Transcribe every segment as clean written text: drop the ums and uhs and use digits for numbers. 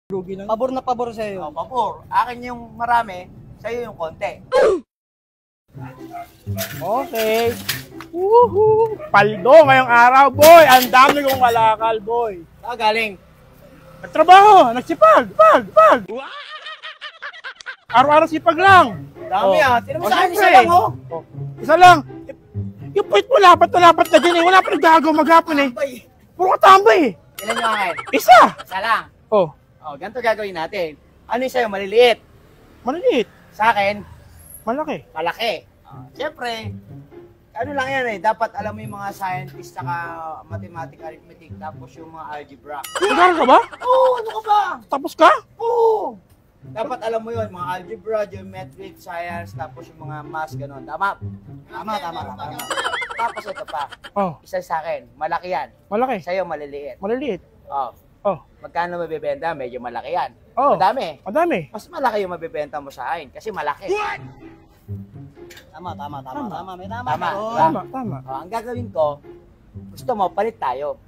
Lugi na. Pabor na pabor sa'yo. Oh, pabor. Akin yung marami, sa'yo yung konti. Okay. Woohoo! Paldo ngayong araw, boy! Ang dami kong kalakal, boy! Saan galing? Nagtrabaho! Nagsipag! Pag! Araw-araw sipag lang! Dami Sino mo sa akin? Isa siyempre. lang Isa lang! Yung puwit mo lapat na din eh! Wala pa nagdagaw maghapon eh! Tambay. Puro katambay eh! Ilan yung akin? Isa! Isa lang. Oh, Ganito gagawin natin. Ano yung sa'yo? Maliliit. maliliit. Sa akin, Malaki. malaki. Siyempre, ano lang yan eh. Dapat alam mo yung mga scientist saka mathematics, arithmetic, tapos yung mga algebra. Nag-aaral ka ba? Oo, ano ka ba? Tapos ka? Oo. Dapat alam mo yun, mga algebra, geometric, science, tapos yung mga math, gano'n. Tama? Tama. Tapos ito pa, Oh, isa sa akin, malaki yan. malaki. Sa'yo, maliliit. Maliliit. Oh. Oh, Magkano mabibenta? Medyo malaki yan. Oh. Madami. madami. Mas malaki yung mabibenta mo sa akin kasi malaki. Tama. May tama. Tama. Tama. Ang gagawin ko, gusto mo, palit tayo.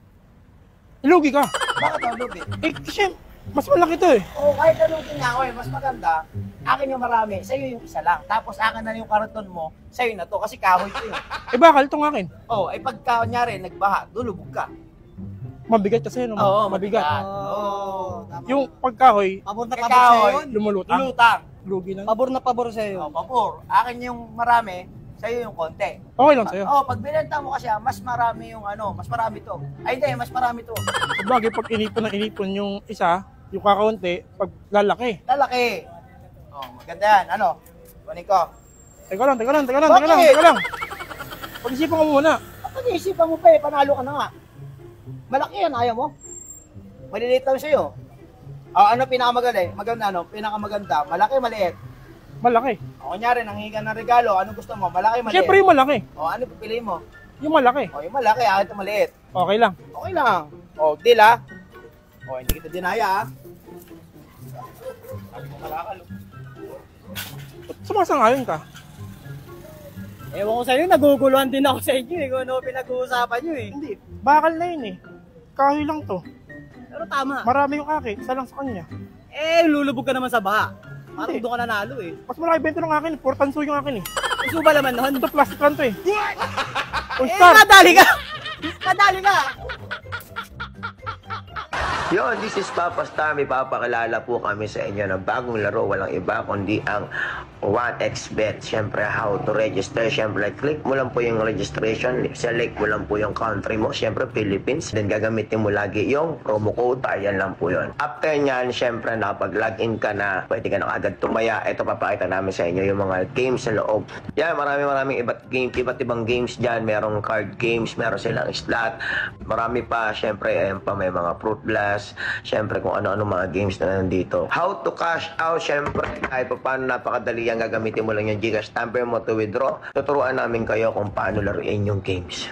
Ilugi ka. Bakit ang lugi? Eh, kasi mas malaki to eh. Kahit anong tingnan ko mas maganda, akin yung marami, sa'yo yung isa lang. Tapos akin na yung karton mo, sa'yo na to, kasi kahoy ko yun. Eh, bakal itong akin. Ay pagka, kunyari, nagbaha, dulubog ka. Mabigat kasi, no? Mabigat. Yung pagkahoy, Pabor na pabor sa'yo yun. lumulutang. Lulutang. Lugi na. Pabor na pabor sa'yo. Pabor. Akin yung marami, sa'yo yung konti. Okay lang sa'yo. Pag binenta mo kasi, mas marami yung mas marami to. Ay hindi, mas marami to. Sabagay, pag inipon yung isa, yung kakaunti, pag lalaki. Lalaki. Maganda yan. Kunin ko. Teka lang. Pag-isipan ko muna. Pag-iisipan mo pa panalo ka na nga. Malaki yan, ayaw mo? Maliliit lang sa'yo. Ano pinakamagaling? Pinakamaganda. Malaki, maliit. Malaki. Kunyari, nanghihinga ng regalo. Anong gusto mo? Malaki, maliit? Siyempre yung malaki. Ano pipiliin mo? Yung malaki. Yung malaki, akin ito maliit. Okay lang. Okay lang. Deal hindi kita dinaya Sabi mo malakal. Sumasangayon ka. Ewan ko sa'yo, naguguluhan din ako sa inyo eh, kung ano pinag-uusapan nyo eh. Hindi. Bakal na yun eh. Kahoy lang to. Pero tama. Marami yung akin. Isa lang sa kanya. Lulubog ka naman sa baha. Parang Hindi. doon ka nanalo eh. Mas malaki bento ng akin. Portanso yung akin eh. Gusto ba naman nun? Ito plastic lang to eh. Nadali ka! Nadali ka! Yon, this is Papa Star. May papakilala po kami sa inyo ng bagong laro. Walang iba kundi ang 1xBet. Siyempre, how to register. Siyempre, click mo lang po yung registration. Select mo lang po yung country mo. Siyempre, Philippines. Then, gagamitin mo lagi yung promo code. Ayan lang po yun. After nyan, siyempre, nakapag-login ka na, pwede ka na agad tumaya. Ito, papakita namin sa inyo yung mga games sa loob. Yan, maraming iba't ibang games dyan. Merong card games, meron silang slot. Marami pa, siyempre, ayan pa, may mga fruit blast. Siyempre kung ano-ano mga games na nandito. How to cash out, siyempre kahit pa paano napakadali yan, gagamitin mo lang yung GCash number mo to withdraw. Tuturuan namin kayo kung paano laruin yung games.